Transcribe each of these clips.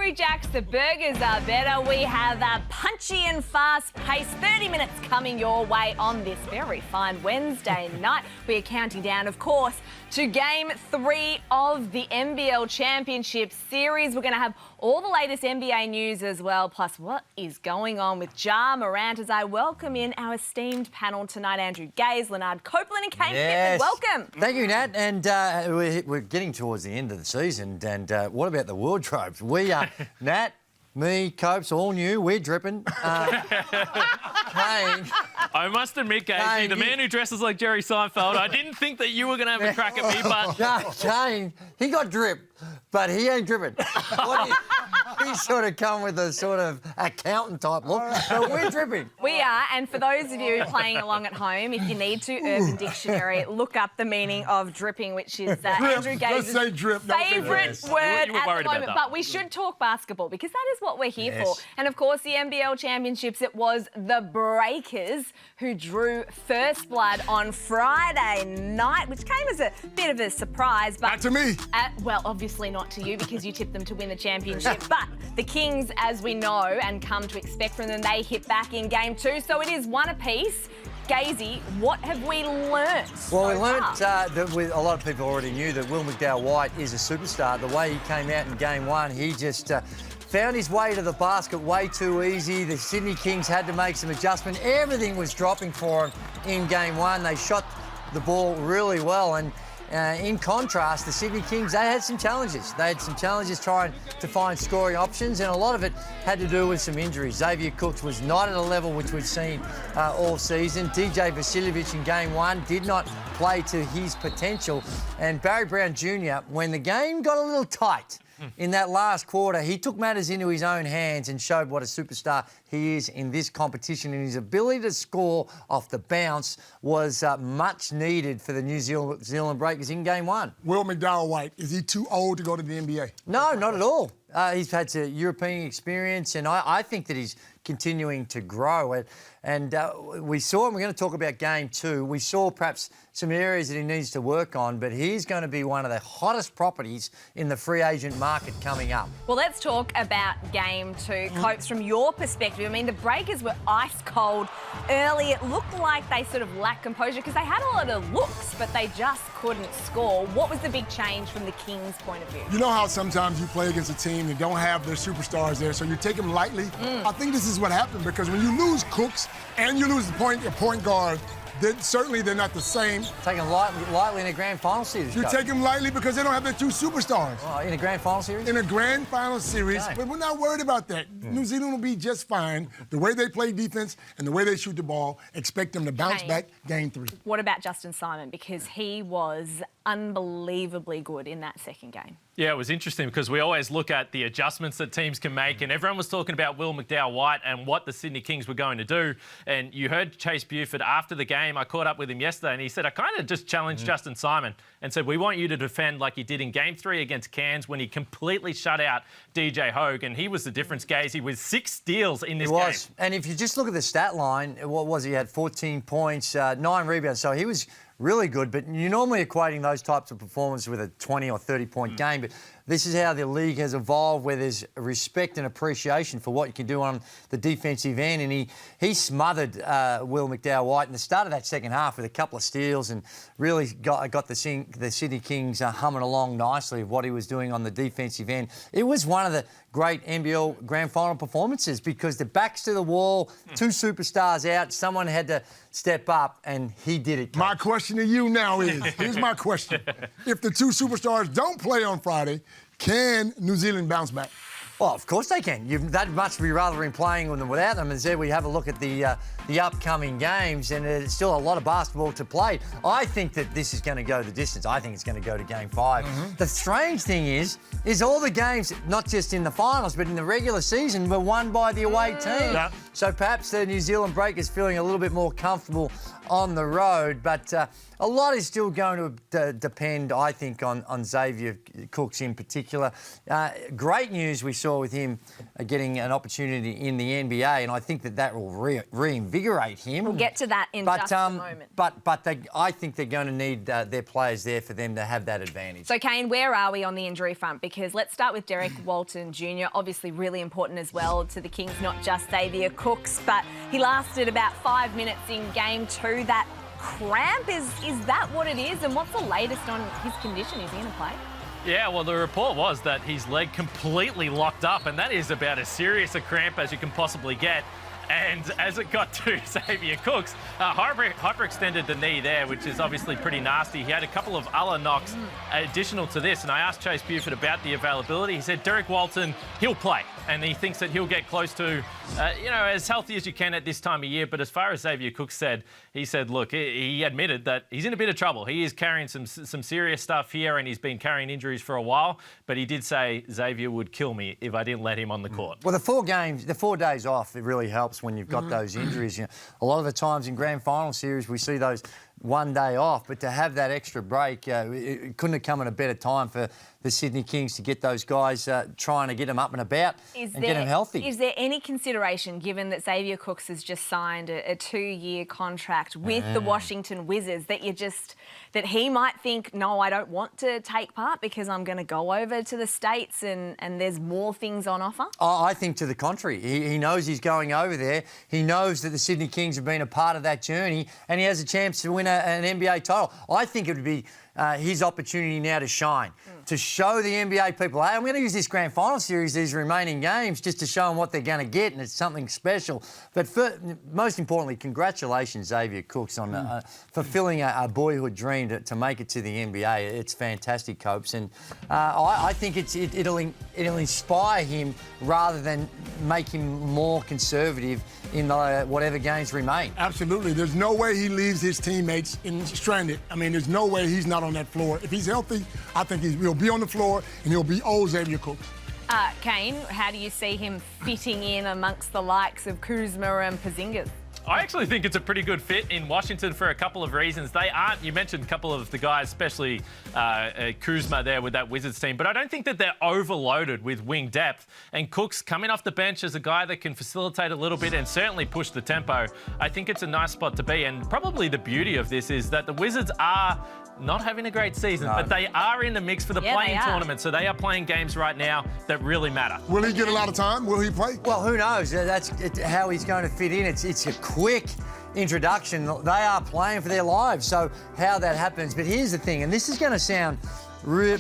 Hungry Jacks, the burgers are better. We have a punchy and fast-paced 30 minutes coming your way on this very fine Wednesday night. We are counting down, of course, to Game 3 of the NBL Championship Series. We're going to have all the latest NBA news as well, plus what is going on with Morant, as I welcome in our esteemed panel tonight. Andrew Gazey, Leonard Copeland and Kane. Yes. Welcome. Thank you, Nat. And we're getting towards the end of the season. And what about the wardrobes? We are, Nat, me, Copes, all new. We're dripping. Kane. I must admit, Gazey, the man who dresses like Jerry Seinfeld, I didn't think that you were going to have a crack at me, but... Kane, he got drip, but he ain't dripping. He's sort of come with a sort of accountant type look, but we're dripping. We are, and for those of you playing along at home, if you need to, Urban Dictionary, look up the meaning of dripping, which is Andrew Gazey's favourite word at the moment. But we should talk basketball because that is what we're here for. And of course, the NBL Championships, it was the Breakers who drew first blood on Friday night, which came as a bit of a surprise. But not to me. Well, obviously not to you because you tipped them to win the championship. But the Kings, as we know and come to expect from them, they hit back in Game 2. So it is one apiece. Gazey, what have we learnt? Well, we learnt that a lot of people already knew that Will McDowell-White is a superstar. The way he came out in Game 1, he just found his way to the basket way too easy. The Sydney Kings had to make some adjustment. Everything was dropping for him in Game 1. They shot the ball really well. And in contrast, the Sydney Kings, they had some challenges. They had some challenges trying to find scoring options, and a lot of it had to do with some injuries. Xavier Cooks was not at a level which we've seen all season. DJ Vasiljevic in Game 1 did not play to his potential. And Barry Brown Jr., when the game got a little tight, in that last quarter, he took matters into his own hands and showed what a superstar he is in this competition. And his ability to score off the bounce was much needed for the New Zealand Breakers in Game 1. Will McDowell-White, is he too old to go to the NBA? No, not at all. He's had some European experience, and I think that he's continuing to grow. And we saw, and we're going to talk about Game 2, we saw perhaps some areas that he needs to work on, but he's going to be one of the hottest properties in the free agent market coming up. Well, let's talk about Game 2. Copes, from your perspective, I mean, the Breakers were ice cold early. It looked like they sort of lacked composure because they had a lot of looks, but they just couldn't score. What was the big change from the Kings' point of view? You know how sometimes you play against a team that don't have their superstars there, so you take them lightly? I think this is what happened, because when you lose Cooks and you lose your point guard, then certainly they're not the same. Taking lightly in a grand final series. You take them lightly because they don't have their two superstars. In a grand final series? In a grand final series, but we're not worried about that. New Zealand will be just fine. The way they play defense and the way they shoot the ball, expect them to bounce back Game 3. What about Justin Simon? Because he was unbelievably good in that second game. Yeah, it was interesting because we always look at the adjustments that teams can make, and everyone was talking about Will McDowell-White and what the Sydney Kings were going to do. And you heard Chase Buford after the game. I caught up with him yesterday, and he said, I kind of just challenged Justin Simon and said, we want you to defend like you did in Game 3 against Cairns when he completely shut out DJ Hogue, and he was the difference, Gazey, with 6 steals in this game. He was. And if you just look at the stat line, what was he? Had 14 points, 9 rebounds, so he was really good, but you're normally equating those types of performances with a 20 or 30-point game. But this is how the league has evolved, where there's respect and appreciation for what you can do on the defensive end. And he smothered Will McDowell-White in the start of that second half with a couple of steals and really got the Sydney Kings humming along nicely of what he was doing on the defensive end. It was one of the great NBL grand final performances because the backs to the wall, 2 superstars out, someone had to step up, and he did it. My question to you now is, here's my question. If the 2 superstars don't play on Friday, can New Zealand bounce back? Well, of course they can. They'd much be rather in playing with them without them. As there we have a look at the upcoming games, and there's still a lot of basketball to play. I think that this is going to go the distance. I think it's going to go to Game 5. The strange thing is all the games, not just in the finals, but in the regular season, were won by the away team. So perhaps the New Zealand break is feeling a little bit more comfortable on the road, but a lot is still going to depend, I think, on Xavier Cooks in particular. Great news we saw with him getting an opportunity in the NBA, and I think that will reinvigorate him. We'll get to that in just a moment. But I think they're going to need their players there for them to have that advantage. So, Kane, where are we on the injury front? Because let's start with Derek Walton Jr., obviously really important as well to the Kings, not just Xavier Cooks, but he lasted about 5 minutes in Game 2. That cramp, is that what it is? And what's the latest on his condition? Is he going to play? Yeah, well, the report was that his leg completely locked up, and that is about as serious a cramp as you can possibly get. And as it got to Xavier Cooks, hyperextended the knee there, which is obviously pretty nasty. He had a couple of other knocks additional to this, and I asked Chase Buford about the availability. He said Derek Walton, he'll play, and he thinks that he'll get close to, as healthy as you can at this time of year. But as far as Xavier Cooks said, he said, look, he admitted that he's in a bit of trouble. He is carrying some serious stuff here, and he's been carrying injuries for a while. But he did say Xavier would kill me if I didn't let him on the court. Well, the 4 days off, it really helps when you've got those injuries. A lot of the times in grand final series, we see those 1 day off, but to have that extra break, it couldn't have come at a better time for the Sydney Kings to get those guys trying to get them up and about and get them healthy. Is there any consideration, given that Xavier Cooks has just signed a 2-year contract with the Washington Wizards, that he might think, no, I don't want to take part because I'm going to go over to the States and there's more things on offer? I think to the contrary. He knows he's going over there. He knows that the Sydney Kings have been a part of that journey, and he has a chance to win an NBA title. I think it would be his opportunity now to shine, to show the NBA people, hey, I'm going to use this grand final series, these remaining games, just to show them what they're going to get, and it's something special. But most importantly, congratulations, Xavier Cooks, on fulfilling a boyhood dream to make it to the NBA. It's fantastic, Copes, and I think it'll inspire him rather than make him more conservative in whatever games remain. Absolutely. There's no way he leaves his teammates stranded. I mean, there's no way he's not on that floor. If he's healthy, I think he'll be on the floor, and he'll be old Xavier Cooks. Kane, how do you see him fitting in amongst the likes of Kuzma and Porzingis? I actually think it's a pretty good fit in Washington for a couple of reasons. You mentioned a couple of the guys, especially Kuzma there with that Wizards team, but I don't think that they're overloaded with wing depth. And Cooks coming off the bench as a guy that can facilitate a little bit and certainly push the tempo. I think it's a nice spot to be. And probably the beauty of this is that the Wizards are not having a great season, but they are in the mix for the play-in tournament. So they are playing games right now that really matter. Will he get a lot of time? Will he play? Well, who knows? That's how he's going to fit in. It's a quick introduction. They are playing for their lives, so how that happens. But here's the thing, and this is going to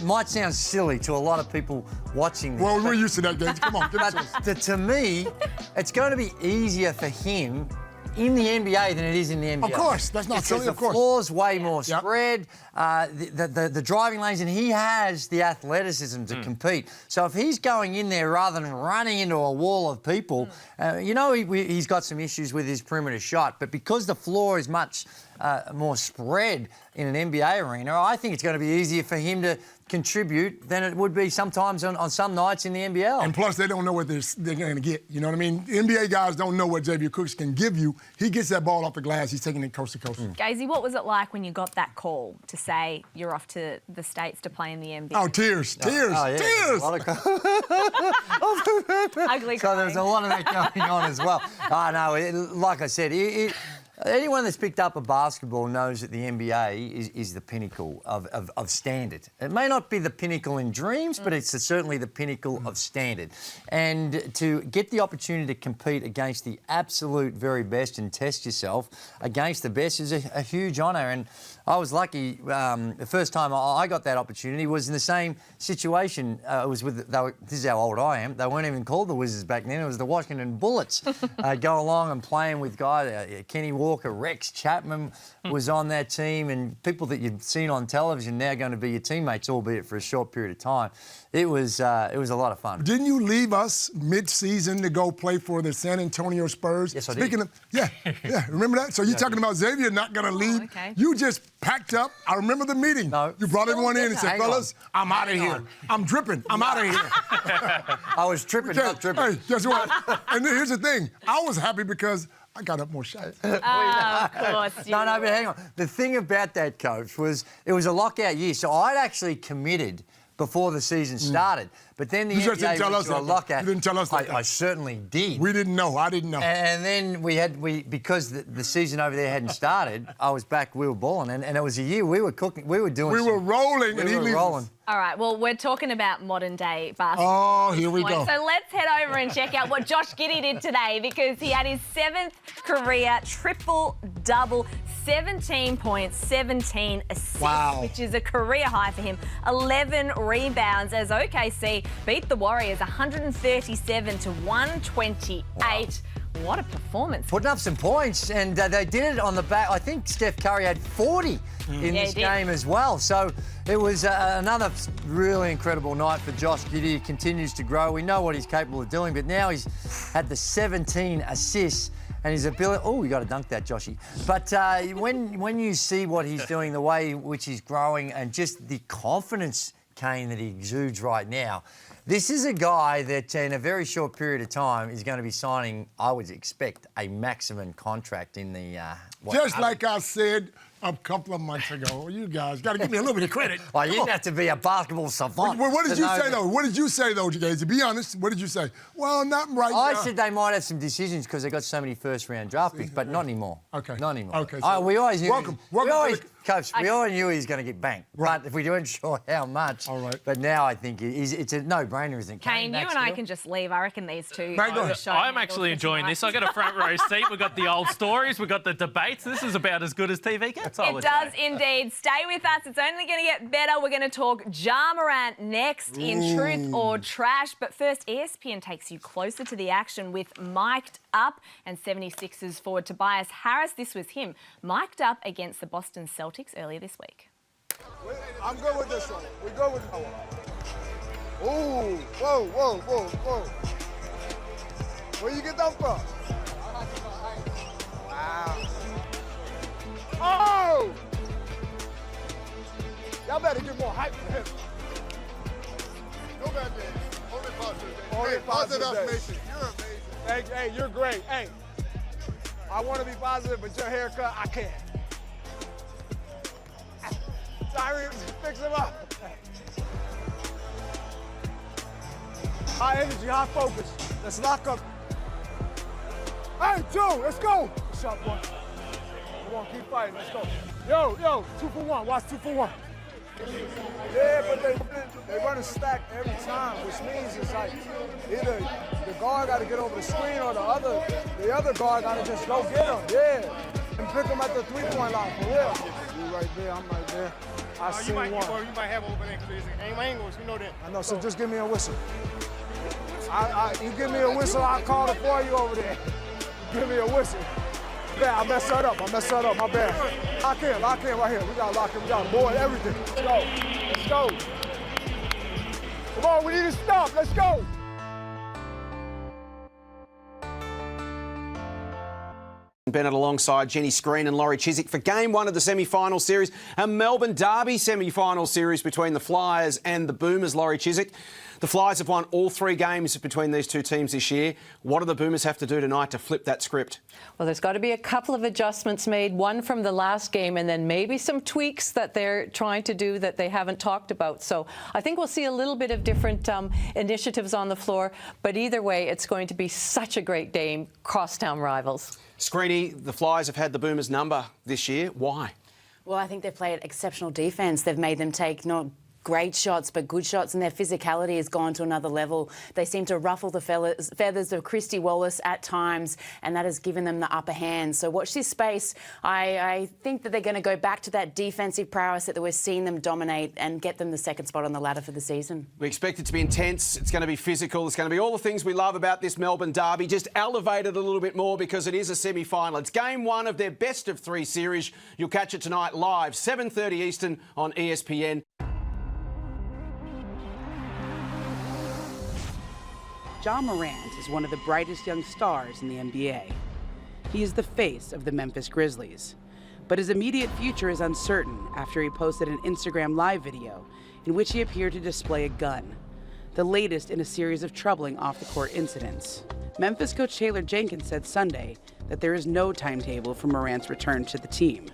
might sound silly to a lot of people watching this. Well, we're used to that, Gazey. Come on, give it to us. To me, it's going to be easier for him in the NBA than it is in the NBA. Of course, that's not silly, of course. The floor's way more spread, the driving lanes, and he has the athleticism to compete. So if he's going in there rather than running into a wall of people, he's got some issues with his perimeter shot, but because the floor is much more spread in an NBA arena, I think it's going to be easier for him to contribute than it would be sometimes on some nights in the NBL. And plus, they don't know what they're going to get. You know what I mean? NBA guys don't know what Xavier Cooks can give you. He gets that ball off the glass. He's taking it coast to coast. Gazey, what was it like when you got that call to say you're off to the States to play in the NBA? Oh, tears. Tears. Ugly crying. So there's a lot of that going on as well. Like I said, anyone that's picked up a basketball knows that the NBA is the pinnacle of standard. It may not be the pinnacle in dreams, but it's certainly the pinnacle of standard. And to get the opportunity to compete against the absolute very best and test yourself against the best is a huge honour. And I was lucky. The first time I got that opportunity was in the same situation. It was with this is how old I am. They weren't even called the Wizards back then. It was the Washington Bullets. Go along and playing with guys, Kenny Walker Walker, Rex Chapman was on that team, and people that you've seen on television now going to be your teammates, albeit for a short period of time. It was a lot of fun. Didn't you leave us mid-season to go play for the San Antonio Spurs? Yes, I did. Speaking of, yeah, remember that? So you're talking about Xavier not going to leave. Okay. You just packed up. I remember the meeting. No. You brought everyone in and said, Hang fellas, I'm out of here. I'm dripping. I'm out of here. I was tripping, not dripping. Hey, guess what? And then here's the thing. I was happy because I got up more shots. Of course. No, but hang on. The thing about that, Coach, was it was a lockout year, so I'd actually committed before the season started. But then the just NBA didn't tell went us to a that. lockout. You didn't tell us that. I certainly did. We didn't know. I didn't know. And then because the season over there hadn't started, I was back. We were balling, and it was a year we were cooking. We were doing. We were rolling, and he leaves. rolling. All right, well, we're talking about modern-day basketball. Oh, here we go. So let's head over and check out what Josh Giddey did today, because he had his 7th career triple-double, 17 points, 17 assists, which is a career high for him. 11 rebounds as OKC beat the Warriors 137 to 128. Wow. What a performance. Putting up some points, and they did it on the back. I think Steph Curry had 40 in this game as well. So it was another really incredible night for Josh Giddey. He continues to grow. We know what he's capable of doing, but now he's had the 17 assists and his ability. Oh, you got to dunk that, Joshy. But when you see what he's doing, the way in which he's growing, and just the confidence, Kane, that he exudes right now, this is a guy that in a very short period of time is going to be signing, I would expect, a maximum contract in the... Just like I said a couple of months ago, you guys got to give me a little bit of credit. Oh, you didn't have to be a basketball savant. What did you say, though? What did you say, though, Gazey? Be honest. What did you say? Well, not right now. I said they might have some decisions because they got so many first-round draft picks, but not anymore. Okay. Not anymore. Okay. So we always knew... Welcome. Coach, we always knew he was going to get banked, right. But if we weren't sure how much. All right. But now I think it's a no-brainer, isn't it? Kane, you and I can just leave. I reckon these two... I'm actually enjoying this. I got a front row seat. We've got the old stories. We've got the debates. This is about as good as TV gets, I would say. It does indeed. Stay with us. It's only going to get better. We're going to talk Morant next in Truth or Trash. But first, ESPN takes you closer to the action with Mic'd Up and 76ers forward Tobias Harris. This was him, mic'd up against the Boston Celtics earlier this week. I'm good with this one. We good with that one. Ooh, whoa. Where you get that from? Wow. Oh! Y'all better get more hype for him. No bad days. Only positive days. Only positive affirmation. You're amazing. Hey, you're great. Hey, I want to be positive, but your haircut, I can't. Sorry, fix him up. High energy, high focus. Let's lock up. Hey, Joe, let's go. Shot one. Come on, keep fighting. Let's go. Yo, 2 for 1. Watch 2 for 1. Yeah, but they run a stack every time, which means it's like either the guard got to get over the screen or the other guard got to just go get him. Yeah, and pick him at the 3-point line for real. You right there, I'm right there. I see one. You might have over there because it's aim angles. You know that. I know. So just give me a whistle. You give me a whistle, I'll call it for you over there. You give me a whistle. Yeah, I messed that up. My bad. Lock in right here. We got to lock in. We got to board everything. Let's go. Come on, we need to stop. Let's go. Bennett alongside Jenny Screen and Laurie Chiswick for Game 1 of the semi-final series, a Melbourne Derby semi-final series between the Flyers and the Boomers. Laurie Chiswick, the Flyers have won all 3 games between these two teams this year. What do the Boomers have to do tonight to flip that script? Well, there's got to be a couple of adjustments made, one from the last game and then maybe some tweaks that they're trying to do that they haven't talked about. So I think we'll see a little bit of different initiatives on the floor, but either way, it's going to be such a great game, crosstown rivals. Screeny, the Flyers have had the Boomers' number this year. Why? Well, I think they've played exceptional defence. They've made them take not great shots, but good shots, and their physicality has gone to another level. They seem to ruffle the feathers of Christy Wallace at times, and that has given them the upper hand. So watch this space. I think that they're going to go back to that defensive prowess that we're seeing them dominate and get them the second spot on the ladder for the season. We expect it to be intense. It's going to be physical. It's going to be all the things we love about this Melbourne derby, just elevated a little bit more because it is a semi-final. It's game one of their best of three series. You'll catch it tonight live, 7:30 Eastern on ESPN. Ja Morant is one of the brightest young stars in the NBA. He is the face of the Memphis Grizzlies. But his immediate future is uncertain after he posted an Instagram Live video in which he appeared to display a gun, the latest in a series of troubling off-the-court incidents. Memphis coach Taylor Jenkins said Sunday that there is no timetable for Morant's return to the team.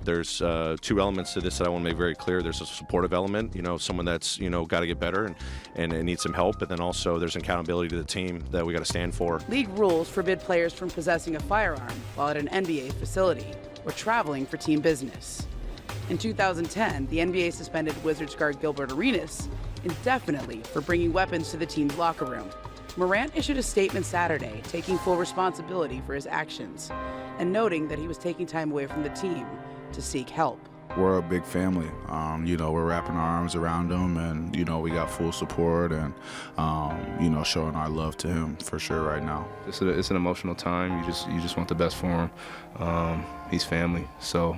There's two elements to this that I want to make very clear. There's a supportive element, someone that's, got to get better and needs some help. But then also there's accountability to the team that we got to stand for. League rules forbid players from possessing a firearm while at an NBA facility or traveling for team business. In 2010, the NBA suspended Wizards guard Gilbert Arenas indefinitely for bringing weapons to the team's locker room. Morant issued a statement Saturday taking full responsibility for his actions and noting that he was taking time away from the team to seek help. We're a big family. We're wrapping our arms around him, and, we got full support and, showing our love to him for sure right now. It's an emotional time. You just want the best for him. He's family, so,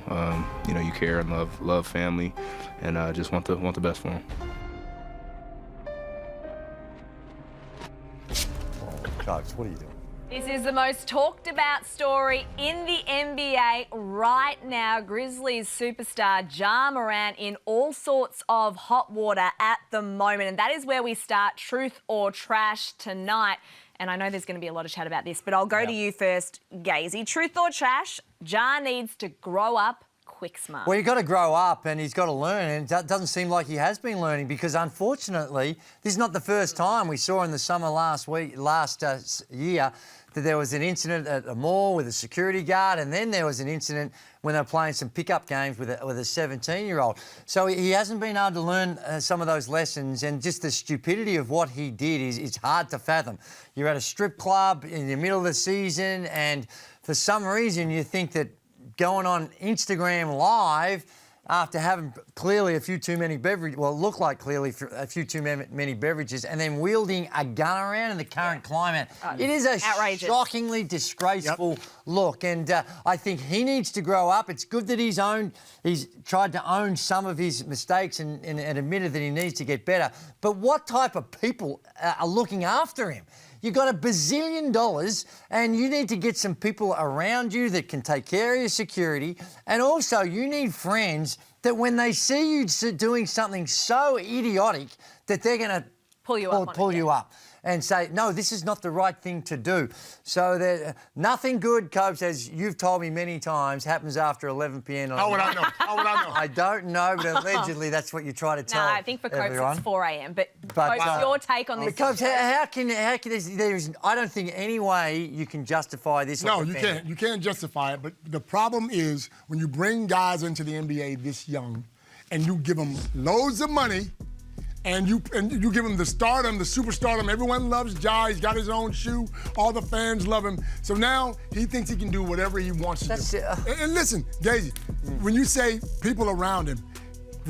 you care and love family, and just want the best for him. Coach, what are you doing? This is the most talked about story in the NBA right now. Grizzlies superstar Ja Morant in all sorts of hot water at the moment. And that is where we start Truth or Trash tonight. And I know there's going to be a lot of chat about this, but I'll go to you first, Gazey. Truth or Trash, Ja needs to grow up quick smart. Well, you've got to grow up and he's got to learn, and it doesn't seem like he has been learning because, unfortunately, this is not the first time. We saw in the summer last year that there was an incident at a mall with a security guard, and then there was an incident when they were playing some pickup games with a 17-year-old. So he hasn't been able to learn some of those lessons, and just the stupidity of what he did it's hard to fathom. You're at a strip club in the middle of the season, and for some reason you think that going on Instagram Live after having clearly a few too many beverages, well, it looked like clearly a few too many beverages, and then wielding a gun around in the current climate. It is a shockingly disgraceful look, and I think he needs to grow up. It's good that he's tried to own some of his mistakes and admitted that he needs to get better. But what type of people are looking after him? You've got $1 bazillion and you need to get some people around you that can take care of your security. And also you need friends that when they see you doing something so idiotic that they're going to pull you up and say, no, this is not the right thing to do. So nothing good, Copes, as you've told me many times, happens after 11 p.m. How would I know? How would I know? I don't know, but allegedly that's what you try to tell I think for Copes it's 4 a.m. But Copes, your take on this? Copes, how can there's I don't think any way you can justify this. No, you can't. You can't justify it. But the problem is when you bring guys into the NBA this young, and you give them loads of money. And you give him the stardom, the superstardom. Everyone loves Ja. He's got his own shoe. All the fans love him. So now he thinks he can do whatever he wants to do. And listen, Gazey, when you say people around him,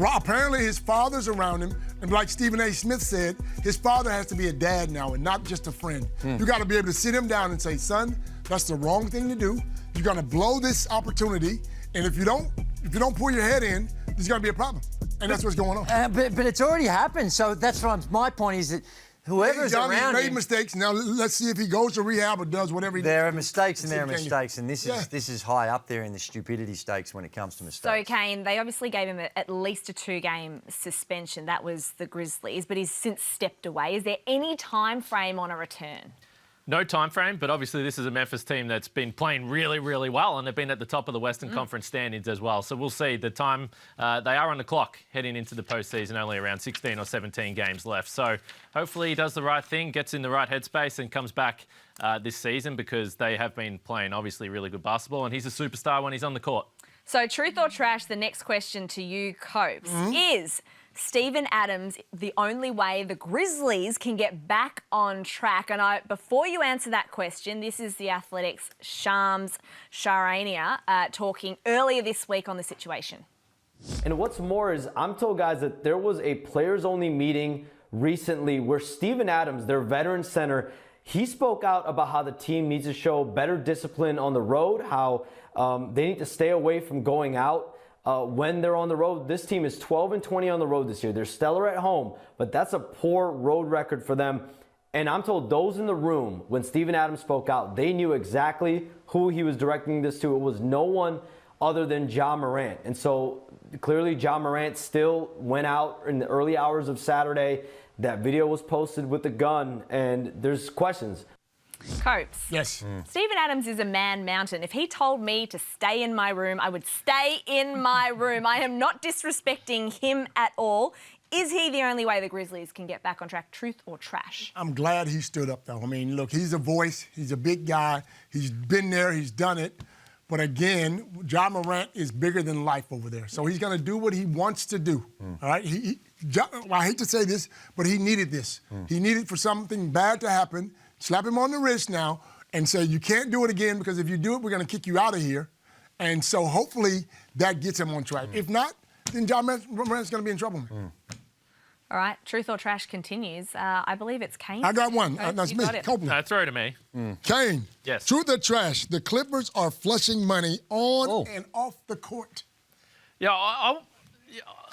apparently his father's around him. And like Stephen A. Smith said, his father has to be a dad now and not just a friend. You got to be able to sit him down and say, son, that's the wrong thing to do. You're going to blow this opportunity. And if you don't pull your head in, there's going to be a problem. And that's what's going on. But it's already happened. So that's what my point is that whoever's around him... He made mistakes. Now let's see if he goes to rehab or does whatever he does. There are mistakes and there are mistakes. And this is high up there in the stupidity stakes when it comes to mistakes. So, Kane, they obviously gave him at least a 2-game suspension. That was the Grizzlies. But he's since stepped away. Is there any time frame on a return? No time frame, but obviously this is a Memphis team that's been playing really, really well, and they've been at the top of the Western Conference standings as well. So we'll see. The time they are on the clock heading into the postseason, only around 16 or 17 games left. So hopefully he does the right thing, gets in the right headspace, and comes back this season because they have been playing obviously really good basketball, and he's a superstar when he's on the court. So truth or trash? The next question to you, Copes, is Steven Adams the only way the Grizzlies can get back on track? And before you answer that question, this is the Athletic's Shams Charania talking earlier this week on the situation. And what's more is I'm told, guys, that there was a players-only meeting recently where Steven Adams, their veteran center, he spoke out about how the team needs to show better discipline on the road, how they need to stay away from going out when they're on the road. This team is 12-20 on the road this year. They're stellar at home, but that's a poor road record for them. And I'm told those in the room, when Steven Adams spoke out, they knew exactly who he was directing this to. It was no one other than Ja Morant. And so clearly Ja Morant still went out in the early hours of Saturday. That video was posted with the gun, and there's questions. Copes. Yes. Steven Adams is a man mountain. If he told me to stay in my room, I would stay in my room. I am not disrespecting him at all. Is he the only way the Grizzlies can get back on track? Truth or trash? I'm glad he stood up, though. I mean, look, he's a voice. He's a big guy. He's been there. He's done it. But again, Ja Morant is bigger than life over there. So he's going to do what he wants to do. All right? I hate to say this, but he needed this. He needed for something bad to happen. Slap him on the wrist now and say, you can't do it again, because if you do it, we're going to kick you out of here. And so hopefully that gets him on track. If not, then Ja Morant's going to be in trouble. All right, truth or trash continues. I believe it's Kane. I got one. That's me, Copeland. Throw to me. Kane. Yes. Truth or trash? The Clippers are flushing money on and off the court. Yeah,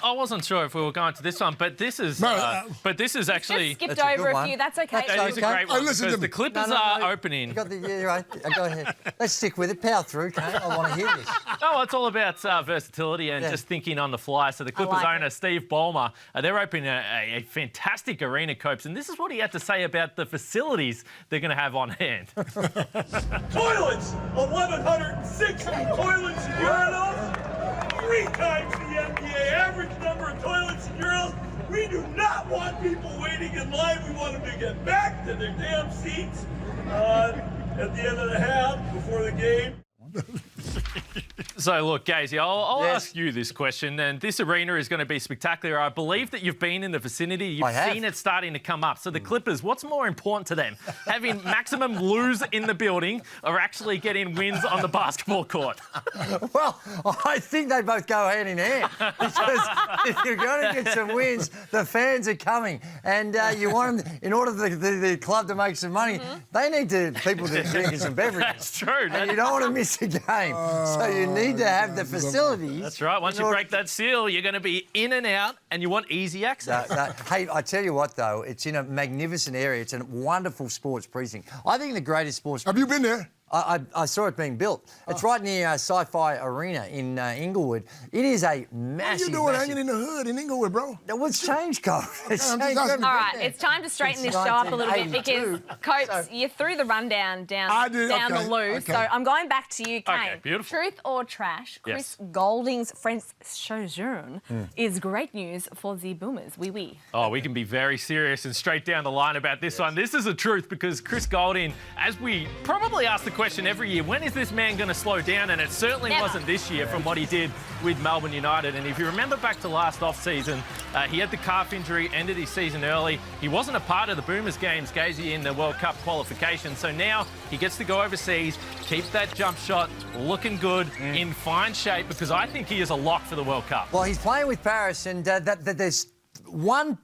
I wasn't sure if we were going to this one, but this is actually just skipped over a few. That's okay. That is a great one because the Clippers are opening. Right. Go ahead. Let's stick with it. Power through, Kane. I want to hear this. Oh, it's all about versatility and just thinking on the fly. So the Clippers owner, Steve Ballmer, they're opening a fantastic arena, Copes, and this is what he had to say about the facilities they're going to have on hand. Toilets! 1,160 toilets and urinals! 3 times the NBA average number of toilets and urinals. We do not want people waiting in line. We want them to get back to their damn seats at the end of the half before the game. So, look, Gazey, I'll ask you this question, and this arena is going to be spectacular. I believe that you've been in the vicinity. You've seen it starting to come up. So the Clippers, what's more important to them? Having maximum lose in the building or actually getting wins on the basketball court? Well, I think they both go hand in hand. Because if you're going to get some wins, the fans are coming. And you want them, in order for the club to make some money, they need people to drink some beverages. That's true. And you don't want to miss a game. So you need to have the facilities. That's right. Once you break that seal, you're going to be in and out, and you want easy access. Hey, I tell you what, though, it's in a magnificent area. It's a wonderful sports precinct. I think the greatest sports... Have you been there? I saw it being built. It's right near Sci-Fi Arena in Inglewood. It is a massive... What are you doing hanging in the hood in Inglewood, bro? What's changed, Cole? All right, it's time to straighten this show up a little bit because, Copes, you threw the rundown down the loose. So I'm going back to you, Kane. Okay, beautiful. Truth or trash? Chris Golding's French sojourn is great news for the Boomers. Oui. Oh, we can be very serious and straight down the line about this one. This is the truth because Chris Golding, as we probably asked the question every year, when is this man going to slow down? And it certainly wasn't this year from what he did with Melbourne United. And if you remember back to last off-season, he had the calf injury, ended his season early. He wasn't a part of the Boomers games, Gazey, in the World Cup qualification. So now he gets to go overseas, keep that jump shot looking good, in fine shape, because I think he is a lock for the World Cup. Well, he's playing with Paris, and there's one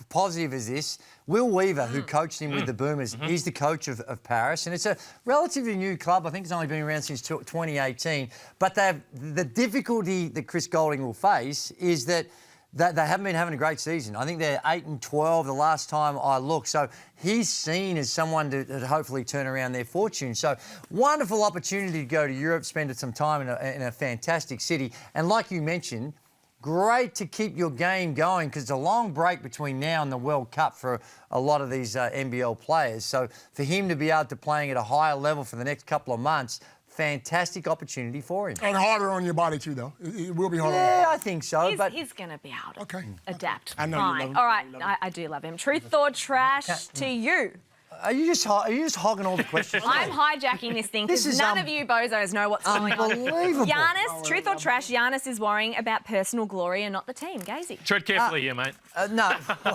positive is this. Will Weaver, who coached him with the Boomers, he's the coach of Paris, and it's a relatively new club. I think it's only been around since 2018. But the difficulty that Chris Golding will face is that they haven't been having a great season. I think they're 8-12 the last time I looked. So he's seen as someone to hopefully turn around their fortune. So wonderful opportunity to go to Europe, spend some time in a fantastic city. And like you mentioned, great to keep your game going because it's a long break between now and the World Cup for a lot of these NBL players. So for him to be able to playing at a higher level for the next couple of months, fantastic opportunity for him. And harder on your body too, though. It will be harder. Yeah, I think so. He's going to be able to adapt. I know you love him. All right, I do love him. Truth or trash to you? Are you just hogging all the questions? I'm hijacking this thing This because is none of you bozos know what's going on. unbelievable. Giannis, truth or trash, Giannis is worrying about personal glory and not the team. Gazey. Tread carefully here, mate. No.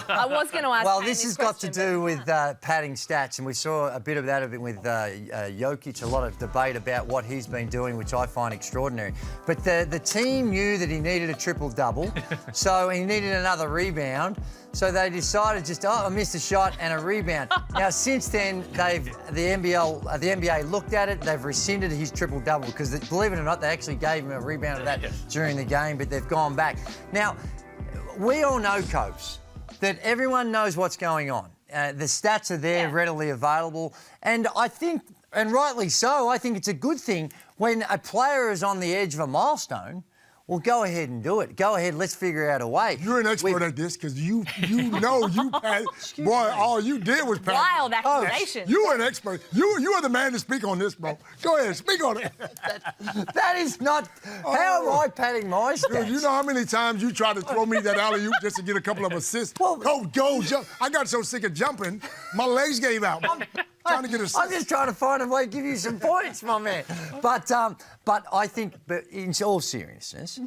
I was going to ask Well, Kane this has got to do with padding stats, and we saw a bit of that with Jokic, a lot of debate about what he's been doing, which I find extraordinary. But the team knew that he needed a triple-double, so he needed another rebound. So they decided just, I missed a shot and a rebound. Now, since then, the NBA looked at it, they've rescinded his triple-double because, believe it or not, they actually gave him a rebound of that during the game, but they've gone back. Now, we all know, Copes, that everyone knows what's going on. The stats are there, readily available, and I think, and rightly so, I think it's a good thing when a player is on the edge of a milestone. Well, go ahead and do it. Go ahead, let's figure out a way. You're an expert at this because you know you passed. Boy, all you did was pass. Wild accusations. You are an expert. You are the man to speak on this, bro. Go ahead, speak on it. That is not... How am I padding my stats? Dude, you know how many times you tried to throw me that alley-oop just to get a couple of assists? Well, go, jump. I got so sick of jumping, my legs gave out. Trying to get assists. I'm just trying to find a way to give you some points, my man. But I think, in all seriousness,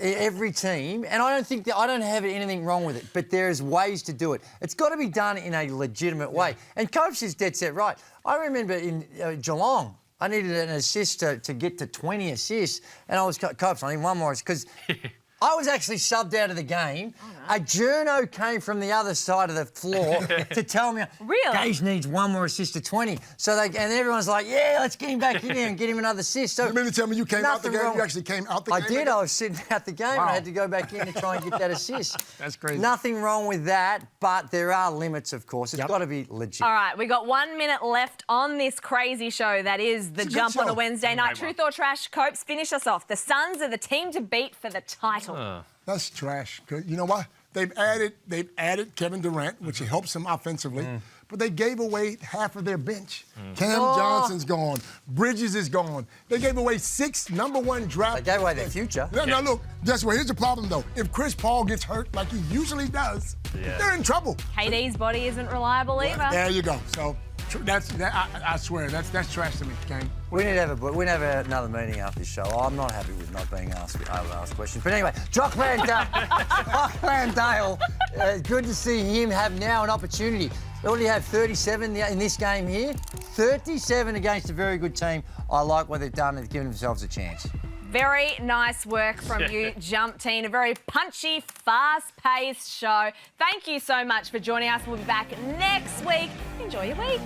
every team, and I don't have anything wrong with it, but there's ways to do it. It's got to be done in a legitimate way. And Coach is dead set right. I remember in Geelong, I needed an assist to get to 20 assists, and I was, Coach, I need one more, because I was actually subbed out of the game. A journo came from the other side of the floor to tell me, really? Gaze needs one more assist to 20. And everyone's like, yeah, let's get him back in there and get him another assist. So you mean to tell me you came out the game? You actually came out the game? I did. I was sitting out the game and I had to go back in to try and get that assist. That's crazy. Nothing wrong with that, but there are limits, of course. It's got to be legit. All right, we got 1 minute left on this crazy show that is the Jump on a Wednesday night. Truth or trash, Copes, finish us off. The Suns are the team to beat for the title. That's trash. You know what? They've added Kevin Durant, which helps them offensively, but they gave away half of their bench. Cam Johnson's gone. Bridges is gone. They gave away 6 #1 draft. They gave away their future. Now look, guess what? Here's the problem, though. If Chris Paul gets hurt like he usually does, they're in trouble. KD's body isn't reliable either. There you go. So I swear, that's trash to me, Kane. We need to have another meeting after this show. I'm not happy with not being able to ask questions. But anyway, Jock Landale, good to see him have now an opportunity. They already have 37 in this game here. 37 against a very good team. I like what they've done. They've given themselves a chance. Very nice work from you, Jump Team. A very punchy, fast-paced show. Thank you so much for joining us. We'll be back next week. Enjoy your week.